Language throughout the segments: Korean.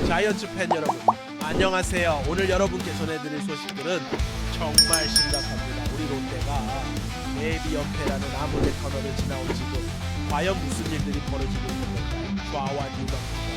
자이언츠 팬 여러분, 안녕하세요. 오늘 여러분께 전해드릴 소식들은 정말 심각합니다. 우리 롯데가 데뷔 연패라는 아무의 터널을 지나온 지금 과연 무슨 일들이 벌어지고 있는 걸까요? 좌와 유격수가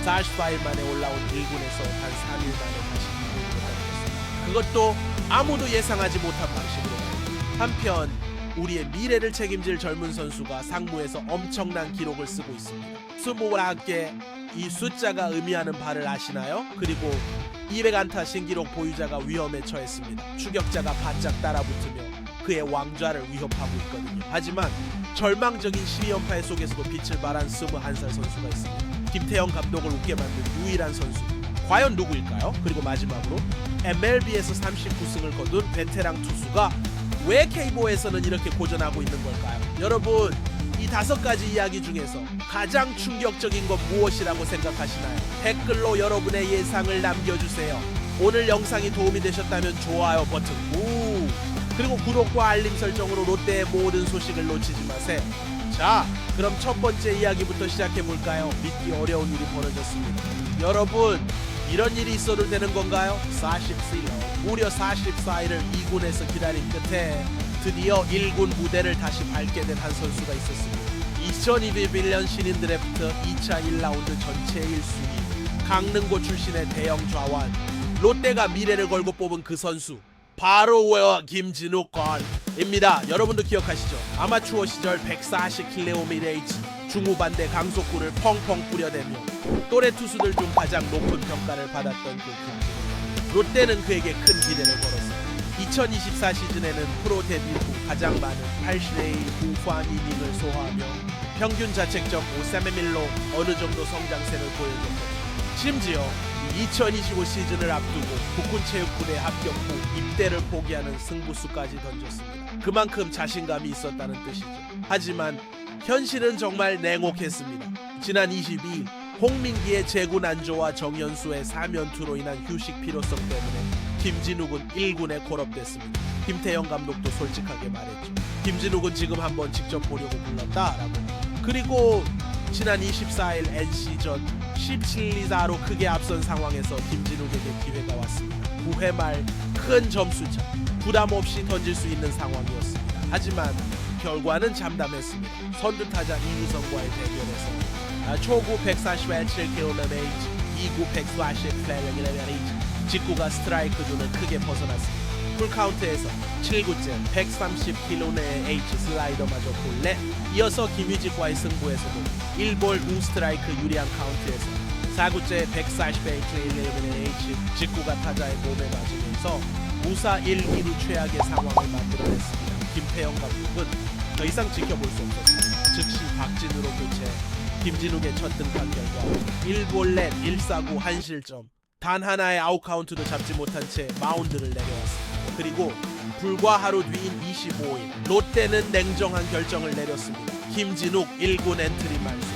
44일 만에 올라온 1군에서 단 3일 만에 다시 2군으로 떨어졌습니다. 그것도 아무도 예상하지 못한 방식으로. 한편 우리의 미래를 책임질 젊은 선수가 상무에서 엄청난 기록을 쓰고 있습니다. 21개, 이 숫자가 의미하는 바를 아시나요? 그리고 200안타 신기록 보유자가 위험에 처했습니다. 추격자가 바짝 따라붙으며 그의 왕좌를 위협하고 있거든요. 하지만 절망적인 12연패 속에서도 빛을 발한 21살 선수가 있습니다. 김태형 감독을 웃게 만든 유일한 선수, 과연 누구일까요? 그리고 마지막으로 MLB에서 39승을 거둔 베테랑 투수가 왜 K보에서는 이렇게 고전하고 있는 걸까요? 여러분, 이 5가지 이야기 중에서 가장 충격적인 건 무엇이라고 생각하시나요? 댓글로 여러분의 예상을 남겨주세요. 오늘 영상이 도움이 되셨다면 좋아요 버튼 꾹! 그리고 구독과 알림 설정으로 롯데의 모든 소식을 놓치지 마세요. 자, 그럼 첫 번째 이야기부터 시작해볼까요? 믿기 어려운 일이 벌어졌습니다. 여러분, 이런 일이 있어도 되는 건가요? 40세요. 무려 44일을 2군에서 기다린 끝에 드디어 1군 무대를 다시 밟게 된 한 선수가 있었습니다. 2021년 신인 드래프트 2차 1라운드 전체 1순위, 강릉고 출신의 대형 좌완, 롯데가 미래를 걸고 뽑은 그 선수, 바로 김진욱 건입니다. 여러분도 기억하시죠? 아마추어 시절 140km/h 중후반대 강속구를 펑펑 뿌려대며 또래 투수들 중 가장 높은 평가를 받았던 그 김진욱. 롯데는 그에게 큰 기대를 걸었습니다. 2024 시즌에는 프로 데뷔 후 가장 많은 80회의 후반 이닝을 소화하며 평균 자책점 5.3밀로 어느 정도 성장세를 보여줬고, 심지어 2025 시즌을 앞두고 국군체육부대 합격 후 입대를 포기하는 승부수까지 던졌습니다. 그만큼 자신감이 있었다는 뜻이죠. 하지만 현실은 정말 냉혹했습니다. 지난 22일 홍민기의 제구 난조와 정현수의 3연투로 인한 휴식 필요성 때문에 김진욱은 1군에 콜업됐습니다. 김태형 감독도 솔직하게 말했죠. 김진욱은 지금 한번 직접 보려고 불렀다라고. 그리고 지난 24일 NC전 17-2로 크게 앞선 상황에서 김진욱에게 기회가 왔습니다. 9회 말 큰 점수차, 부담 없이 던질 수 있는 상황이었습니다. 하지만 결과는 잠담했습니다. 선두타자 이우성과의 대결에서 초구 147km/h, 2구 140km/h, 직구가 스트라이크 존을 크게 벗어났습니다. 풀카운트에서 7구째 130km/h 슬라이더마저 볼넷, 이어서 김유직과의 승부에서도 1볼 2스트라이크 유리한 카운트에서 4구째 140km/h 직구가 타자의 몸에 맞으면서 무사 1-2루 최악의 상황을 만들어냈습니다. 김태형 감독은 더 이상 지켜볼 수 없었습니다. 즉시 박진우로 교체, 김진욱의 첫 등판 결과 1볼넷 1사구 1실점, 단 하나의 아웃카운트도 잡지 못한 채 마운드를 내려왔습니다. 그리고 불과 하루 뒤인 25일 롯데는 냉정한 결정을 내렸습니다. 김진욱 1군 엔트리 말소.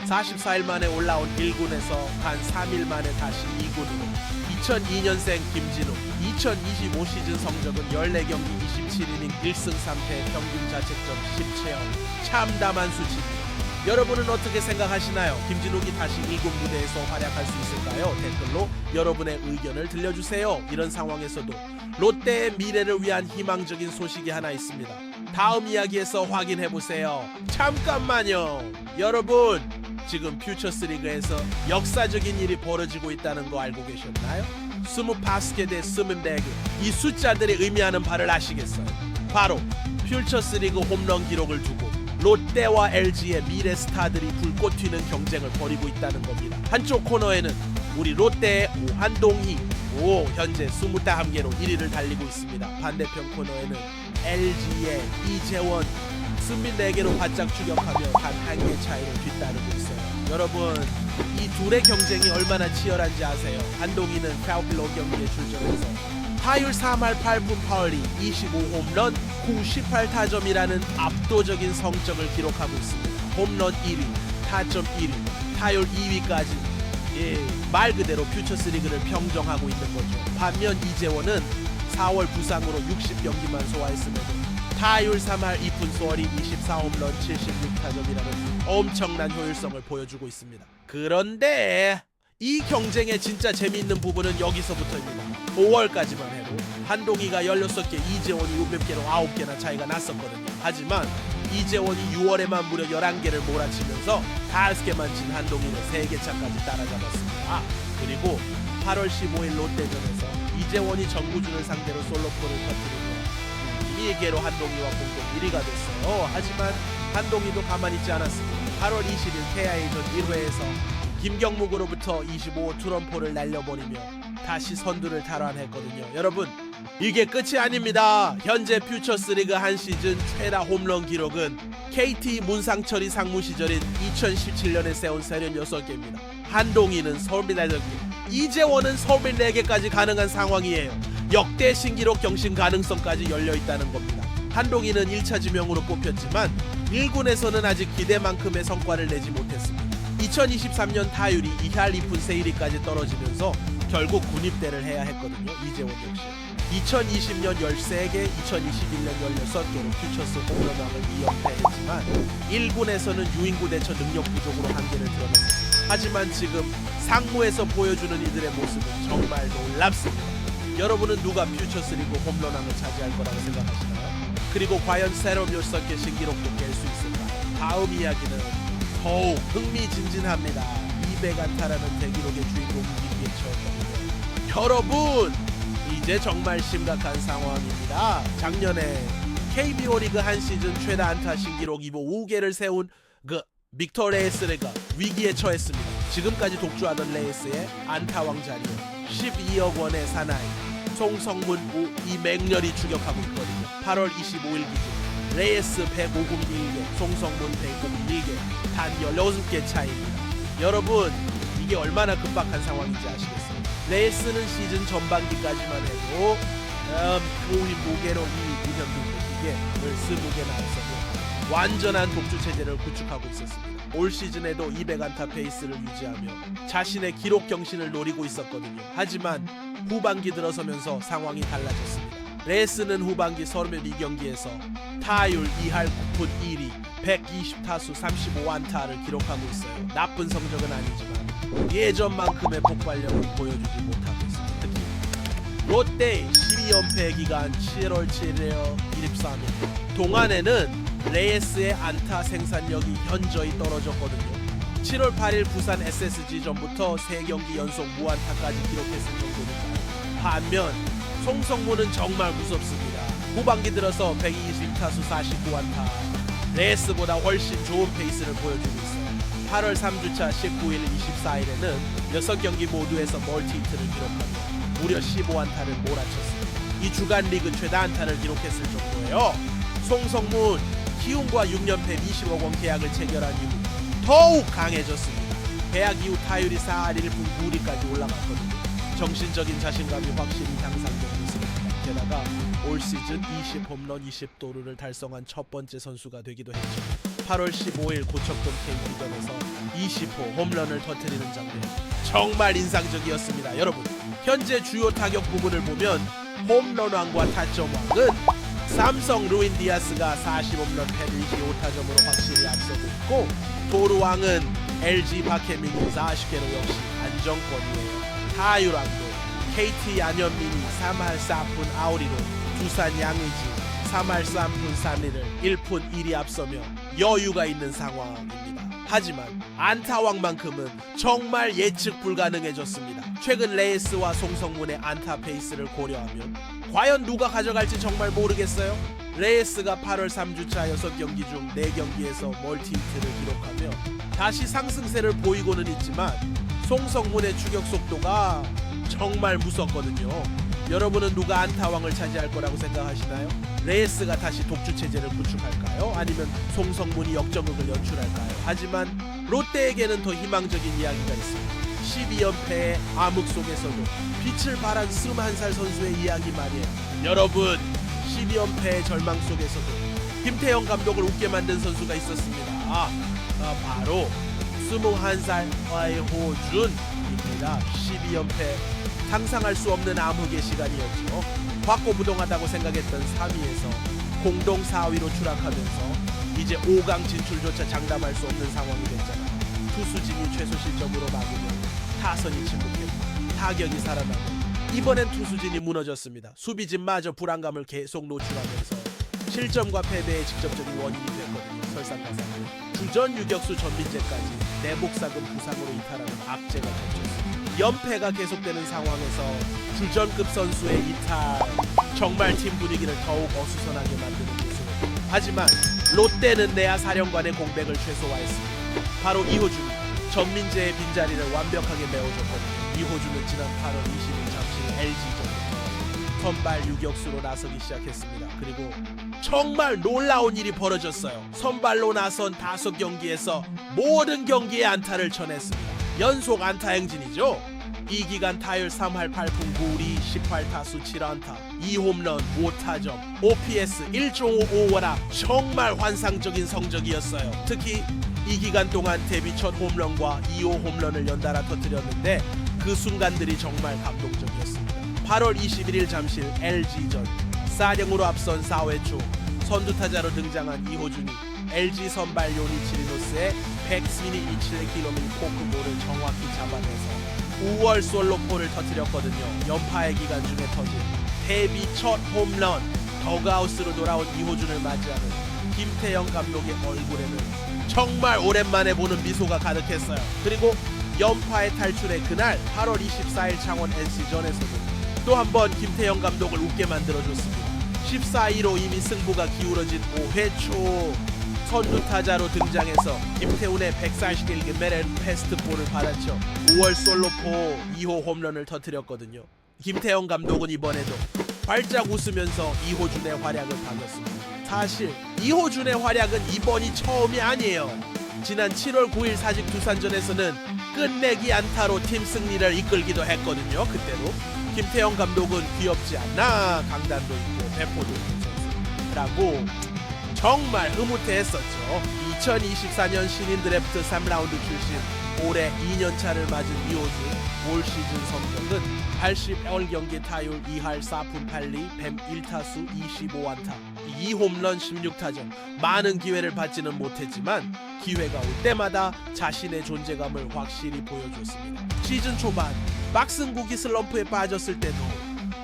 44일 만에 올라온 1군에서 단 3일 만에 다시 2군으로. 2002년생 김진욱, 2025 시즌 성적은 14경기 27이닝 1승 3패 평균 자책점 10채점. 참담한 수치입니다. 여러분은 어떻게 생각하시나요? 김진욱이 다시 1군 무대에서 활약할 수 있을까요? 댓글로 여러분의 의견을 들려주세요. 이런 상황에서도 롯데의 미래를 위한 희망적인 소식이 하나 있습니다. 다음 이야기에서 확인해보세요. 잠깐만요. 여러분, 지금 퓨처스리그에서 역사적인 일이 벌어지고 있다는 거 알고 계셨나요? 25개 대 24개, 이 숫자들이 의미하는 바를 아시겠어요? 바로 퓨처스리그 홈런 기록을 두고 롯데와 LG의 미래 스타들이 불꽃 튀는 경쟁을 벌이고 있다는 겁니다. 한쪽 코너에는 우리 롯데의 오한동희, 현재 21개로 1위를 달리고 있습니다. 반대편 코너에는 LG의 이재원, 24개로 바짝 추격하며 단 1개 차이로 뒤따르고 있어요. 여러분, 이 둘의 경쟁이 얼마나 치열한지 아세요? 한동희는 파울플로 경기에 출전해서 타율 3할 8푼 파울리, 25홈런, 98타점이라는 압도적인 성적을 기록하고 있습니다. 홈런 1위, 타점 1위, 타율 2위까지. 말 그대로 퓨처스리그를 평정하고 있는 거죠. 반면 이재원은 4월 부상으로 60경기만 소화했음에도 타율 3할 2푼 소리, 24홈런 76타점이라는 엄청난 효율성을 보여주고 있습니다. 그런데 이 경쟁의 진짜 재미있는 부분은 여기서부터입니다. 5월까지만 해도 한동희가 16개, 이재원이 6개로 9개나 차이가 났었거든요. 하지만 이재원이 6월에만 무려 11개를 몰아치면서 5개만 친 한동희는 3개 차까지 따라잡았습니다. 그리고 8월 15일 롯데전에서 이재원이 정구준을 상대로 솔로포를 터뜨리며 1개로 한동희와 공동 1위가 됐어요. 하지만 한동희도 가만히 있지 않았습니다. 8월 20일 KIA전 1회에서 김경묵으로부터 25호 투런포를 날려버리며 다시 선두를 탈환했거든요. 여러분, 이게 끝이 아닙니다. 현재 퓨처스리그 한 시즌 최다 홈런 기록은 KT 문상철이 상무 시절인 2017년에 세운 36개입니다. 한동희는 서울민 8개, 이재원은 서울민 4개까지 가능한 상황이에요. 역대 신기록 경신 가능성까지 열려있다는 겁니다. 한동희는 1차 지명으로 뽑혔지만 1군에서는 아직 기대만큼의 성과를 내지 못했습니다. 2023년 타율이 2할 2푼 세이리까지 떨어지면서 결국 군입대를 해야 했거든요. 이재원 역시 2020년 13개, 2021년 16개로 퓨처스 홈런왕을 2연패했지만 1군에서는 유인구 대처 능력 부족으로 한계를 드러냈습니다. 하지만 지금 상무에서 보여주는 이들의 모습은 정말 놀랍습니다. 여러분은 누가 퓨처스리그 홈런왕을 차지할 거라고 생각하시나요? 그리고 과연 새로운 6개 신기록도 깰 수 있을까요? 다음 이야기는 더욱 흥미진진합니다. 200안타라는 대기록의 주인공 이기예처였거든요. 여러분, 이제 정말 심각한 상황입니다. 작년에 KBO 리그 한 시즌 최다 안타 신기록 5개를 세운 그 빅터 레이스가 위기에 처했습니다. 지금까지 독주하던 레이스의 안타왕 자리에 12억 원의 사나이 송성문 이 맹렬히 추격하고 있거든요. 8월 25일 기준 레이스 105금 1개, 송성문 105금 1개, 단 16개 차이입니다. 여러분, 이게 얼마나 급박한 상황인지 아시겠어요? 레이스는 시즌 전반기까지만 해도 거의 무게로 이 문현빈 기계를 20개나 앞서고 완전한 독주 체제를 구축하고 있었습니다. 올 시즌에도 200안타 페이스를 유지하며 자신의 기록 경신을 노리고 있었거든요. 하지만 후반기 들어서면서 상황이 달라졌습니다. 레이스는 후반기 32경기에서 타율 2할 9푼 1위, 120타수 35안타를 기록하고 있어요. 나쁜 성적은 아니지만 예전만큼의 폭발력을 보여주지 못하고 있습니다. 특히 롯데의 12연패 기간 7월 7일 23일 동안에는 레이스의 안타 생산력이 현저히 떨어졌거든요. 7월 8일 부산 SSG전부터 3경기 연속 무안타까지 기록했을 정도니까요. 반면 송성문은 정말 무섭습니다. 후반기 들어서 120타수 49안타, 레이스보다 훨씬 좋은 페이스를 보여주고 있어요. 8월 3주차 19일 24일에는 6경기 모두에서 멀티히트를 기록하며 무려 15안타를 몰아쳤습니다. 이 주간 리그 최다 안타를 기록했을 정도예요. 송성문 키움과 6년패 20억 원 계약을 체결한 이후 더욱 강해졌습니다. 계약 이후 타율이 4할 1푼 9리까지 올라갔거든요. 정신적인 자신감이 확실히 향상되고 있습니다. 게다가 올 시즌 20홈런 20도루를 달성한 첫 번째 선수가 되기도 했죠. 8월 15일 고척돔 KT전에서 20호 홈런을 터뜨리는 장면 정말 인상적이었습니다. 여러분, 현재 주요 타격 부분을 보면 홈런왕과 타점왕은 삼성 루인 디아스가 40홈런 125타점으로 확실히 앞서고 있고, 도루왕은 LG 박혜민이 40개로 역시 안정권이에요. 타율왕도 KT 안현민이 3할 4푼 아우리로 두산 양의지 3할 3푼 3리를 1푼 1이 앞서며 여유가 있는 상황입니다. 하지만 안타왕만큼은 정말 예측 불가능해졌습니다. 최근 레이스와 송성문의 안타 페이스를 고려하면 과연 누가 가져갈지 정말 모르겠어요. 레이스가 8월 3주차 6경기 중 4경기에서 멀티히트를 기록하며 다시 상승세를 보이고는 있지만 송성문의 추격 속도가 정말 무섭거든요. 여러분은 누가 안타왕을 차지할 거라고 생각하시나요? 레이스가 다시 독주 체제를 구축할까요? 아니면 송성문이 역전극을 연출할까요? 하지만 롯데에게는 더 희망적인 이야기가 있습니다. 12연패의 암흑 속에서도 빛을 발한 21살 선수의 이야기 말이에요. 여러분, 12연패의 절망 속에서도 김태형 감독을 웃게 만든 선수가 있었습니다. 바로 21살 화이호준입니다. 12연패 상상할 수 없는 암흑의 시간이었죠. 확고부동하다고 생각했던 3위에서 공동 4위로 추락하면서 이제 5강 진출조차 장담할 수 없는 상황이 됐잖아요. 투수진이 최소 실점으로 막으면 타선이 침묵했고 타격이 살아나고 이번엔 투수진이 무너졌습니다. 수비진마저 불안감을 계속 노출하면서 실점과 패배의 직접적인 원인이 됐거든요. 설상가상 주전 유격수 전민재까지 내복사금 부상으로 이탈하는 악재가 겹쳤습니다. 연패가 계속되는 상황에서 주전급 선수의 이탈, 정말 팀 분위기를 더욱 어수선하게 만드는 모습. 하지만 롯데는 내야 사령관의 공백을 최소화했습니다. 바로 이호준이 전민재의 빈자리를 완벽하게 메워줬거든요. 이호준은 지난 8월 20일 잠실 LG전부터 선발 유격수로 나서기 시작했습니다. 그리고 정말 놀라운 일이 벌어졌어요. 선발로 나선 5경기에서 모든 경기에 안타를 쳐냈습니다. 연속 안타 행진이죠. 이 기간 타율 3할 8푼 9리 18타수 7안타 2홈런 5타점 OPS 1.55와라 정말 환상적인 성적이었어요. 특히 이 기간 동안 데뷔 첫 홈런과 2호 홈런을 연달아 터뜨렸는데 그 순간들이 정말 감동적이었습니다. 8월 21일 잠실 LG전 4-0으로 앞선 4회 초 선두타자로 등장한 이호준이 LG 선발 요니 치리노스의 100스미니 1.7km 포크볼을 정확히 잡아내서 5월 솔로포를 터뜨렸거든요. 연파의 기간 중에 터진 데뷔 첫 홈런. 더그아웃으로 돌아온 이호준을 맞이하는 김태형 감독의 얼굴에는 정말 오랜만에 보는 미소가 가득했어요. 그리고 연파의 탈출의 그날 8월 24일 창원 NC전에서도 또 한 번 김태형 감독을 웃게 만들어줬습니다. 14-2로 이미 승부가 기울어진 5회 초 선두 타자로 등장해서 김태훈의 141개 메렌 패스트볼을 받아쳐 5월 솔로포 2호 홈런을 터뜨렸거든요. 김태형 감독은 이번에도 활짝 웃으면서 이호준의 활약을 반겼습니다. 사실 이호준의 활약은 이번이 처음이 아니에요. 지난 7월 9일 사직 두산전에서는 끝내기 안타로 팀 승리를 이끌기도 했거든요. 그때도 김태형 감독은 귀엽지 않나 강단도 있고 배포도 있는 선수라고 정말 흐뭇해했었죠. 2024년 신인 드래프트 3라운드 출신 올해 2년차를 맞은 이호준 올 시즌 성적은 80경기 타율 2할 4푼 8리 101타수 25안타 2홈런 16타점 많은 기회를 받지는 못했지만 기회가 올 때마다 자신의 존재감을 확실히 보여줬습니다. 시즌 초반 박승국이 슬럼프에 빠졌을 때도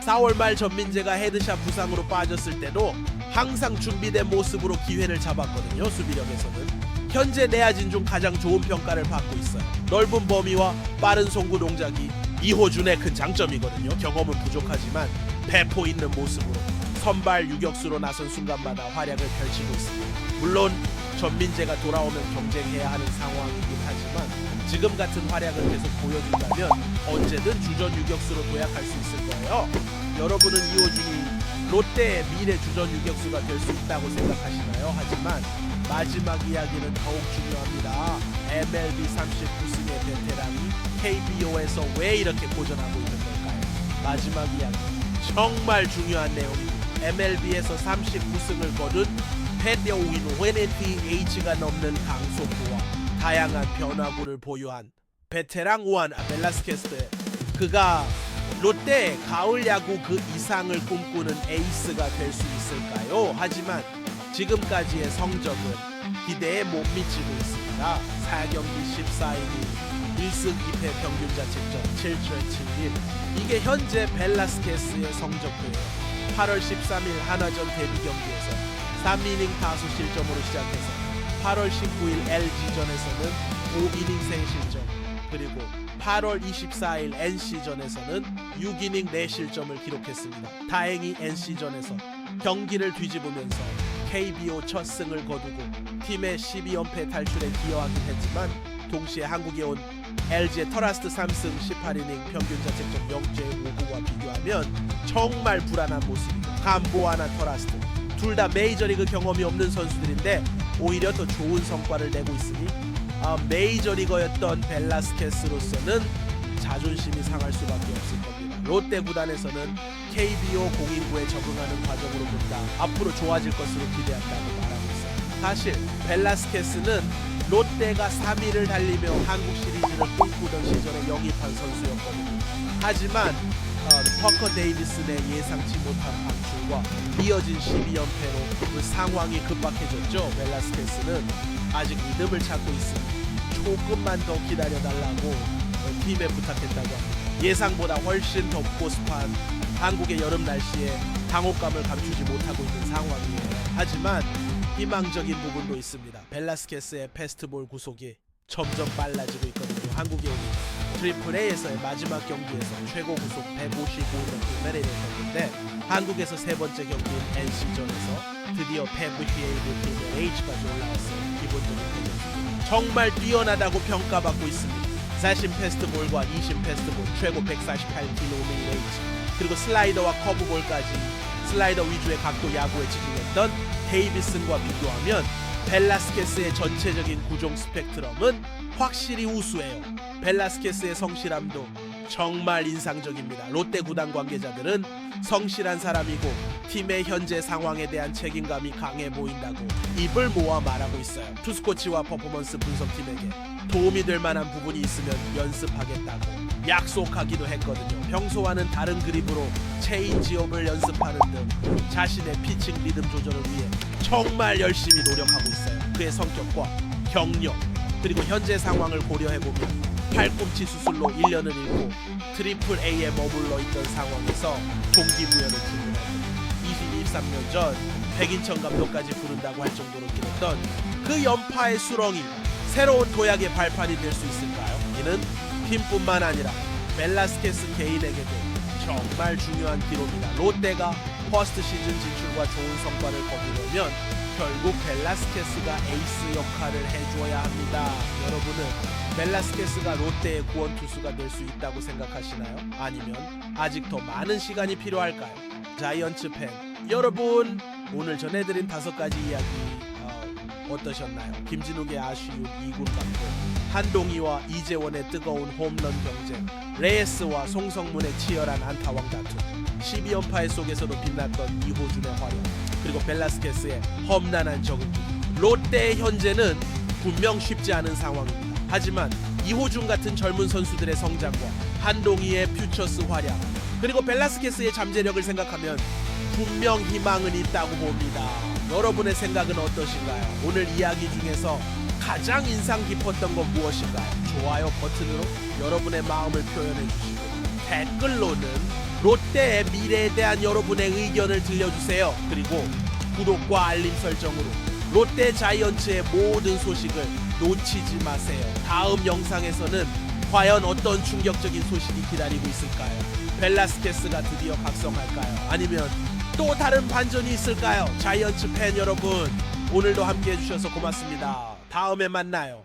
4월 말 전민재가 헤드샷 부상으로 빠졌을 때도 항상 준비된 모습으로 기회를 잡았거든요. 수비력에서는 현재 내야진 중 가장 좋은 평가를 받고 있어요. 넓은 범위와 빠른 송구 동작이 이호준의 큰 장점이거든요. 경험은 부족하지만 배포 있는 모습으로 선발 유격수로 나선 순간마다 활약을 펼치고 있습니다. 물론 전민재가 돌아오면 경쟁해야 하는 상황이긴 하지만 지금 같은 활약을 계속 보여준다면 언제든 주전 유격수로 도약할 수 있을 거예요. 여러분은 이호준이 롯데의 미래 주전 유격수가 될 수 있다고 생각하시나요? 하지만 마지막 이야기는 더욱 중요합니다. MLB 39승의 베테랑이 KBO에서 왜 이렇게 고전하고 있는 걸까요? 마지막 이야기 정말 중요한 내용입니다. MLB에서 39승을 거둔 패대오인 웨네티 H가 넘는 강속구와 다양한 변화구를 보유한 베테랑 우한 벨라스케스. 그가 롯데 가을 야구 그 이상을 꿈꾸는 에이스가 될 수 있을까요? 하지만 지금까지의 성적은 기대에 못 미치고 있습니다. 4경기 14이닝 1승 2패 평균 자책점 7.71. 이게 현재 벨라스케스의 성적표예요. 8월 13일 한화전 데뷔 경기에서 3이닝 다수 실점으로 시작해서 8월 19일 LG전에서는 5이닝 3실점, 그리고 8월 24일 NC전에서는 6이닝 4실점을 기록했습니다. 다행히 NC전에서 경기를 뒤집으면서 KBO 첫 승을 거두고 팀의 12연패 탈출에 기여하긴 했지만 동시에 한국에 온 LG의 터라스트 3승 18이닝 평균 자책점 0.59와 비교하면 정말 불안한 모습이고 감보아나 터라스트 둘 다 메이저리그 경험이 없는 선수들인데 오히려 더 좋은 성과를 내고 있으니 메이저리거였던 벨라스케스로서는 자존심이 상할 수밖에 없을 겁니다. 롯데 구단에서는 KBO 공인구에 적응하는 과정으로 본다. 앞으로 좋아질 것으로 기대한다고 말하고 있어요. 사실 벨라스케스는 롯데가 3위를 달리며 한국 시리즈를 꿈꾸던 시절에 영입한 선수였거든요. 하지만 퍼커 데이비슨의 예상치 못한 방출과 이어진 12연패로 그 상황이 급박해졌죠. 벨라스케스는 아직 리듬을 찾고 있으니 조금만 더 기다려달라고 팀에 부탁했다고 합니다. 예상보다 훨씬 덥고 습한 한국의 여름 날씨에 당혹감을 감추지 못하고 있는 상황이에요. 하지만 희망적인 부분도 있습니다. 벨라스케스의 페스트볼 구속이 점점 빨라지고 있거든요. 한국에 오는 트리플 A에서의 마지막 경기에서 최고 구속 155m를 내셨는데 한국에서 세 번째 경기인 NC전에서 드디어 158m의 H까지 올라왔어요. 기본적인 대결 정말 뛰어나다고 평가받고 있습니다. 40 패스트볼과 20 패스트볼 최고 148km H 그리고 슬라이더와 커브볼까지 슬라이더 위주의 각도 야구에 집중했던 데이비슨과 비교하면 벨라스케스의 전체적인 구종 스펙트럼은 확실히 우수해요. 벨라스케스의 성실함도 정말 인상적입니다. 롯데 구단 관계자들은 성실한 사람이고 팀의 현재 상황에 대한 책임감이 강해 보인다고 입을 모아 말하고 있어요. 투수코치와 퍼포먼스 분석팀에게 도움이 될 만한 부분이 있으면 연습하겠다고 약속하기도 했거든요. 평소와는 다른 그립으로 체인지업을 연습하는 등 자신의 피칭 리듬 조절을 위해 정말 열심히 노력하고 있어요. 그의 성격과 경력 그리고 현재 상황을 고려해보면 팔꿈치 수술로 1년을 잃고 트리플 A에 머물러 있던 상황에서 동기부여는 충분하고 23년 전 백인천 감독까지 부른다고 할 정도로 길었던 그 연파의 수렁이 새로운 도약의 발판이 될 수 있을까요? 이는 팀뿐만 아니라 벨라스케스 개인에게도 정말 중요한 기록이다. 롯데가 퍼스트 시즌 진출과 좋은 성과를 거두려면 결국 벨라스케스가 에이스 역할을 해줘야 합니다. 여러분은 벨라스케스가 롯데의 구원 투수가 될 수 있다고 생각하시나요? 아니면 아직 더 많은 시간이 필요할까요? 자이언츠 팬 여러분, 오늘 전해드린 5가지 이야기 어떠셨나요? 김진욱의 아쉬운 2군 감독, 한동희와 이재원의 뜨거운 홈런 경쟁, 레이스와 송성문의 치열한 안타왕 다툼, 12연파의 속에서도 빛났던 이호준의 활약, 그리고 벨라스케스의 험난한 적응기. 롯데의 현재는 분명 쉽지 않은 상황입니다. 하지만 이호준 같은 젊은 선수들의 성장과 한동희의 퓨처스 활약, 그리고 벨라스케스의 잠재력을 생각하면 분명 희망은 있다고 봅니다. 여러분의 생각은 어떠신가요? 오늘 이야기 중에서 가장 인상 깊었던 건 무엇인가요? 좋아요 버튼으로 여러분의 마음을 표현해 주시고 댓글로는 롯데의 미래에 대한 여러분의 의견을 들려주세요. 그리고 구독과 알림 설정으로 롯데 자이언츠의 모든 소식을 놓치지 마세요. 다음 영상에서는 과연 어떤 충격적인 소식이 기다리고 있을까요? 벨라스케스가 드디어 각성할까요? 아니면 또 다른 반전이 있을까요? 자이언츠 팬 여러분, 오늘도 함께 해주셔서 고맙습니다. 다음에 만나요.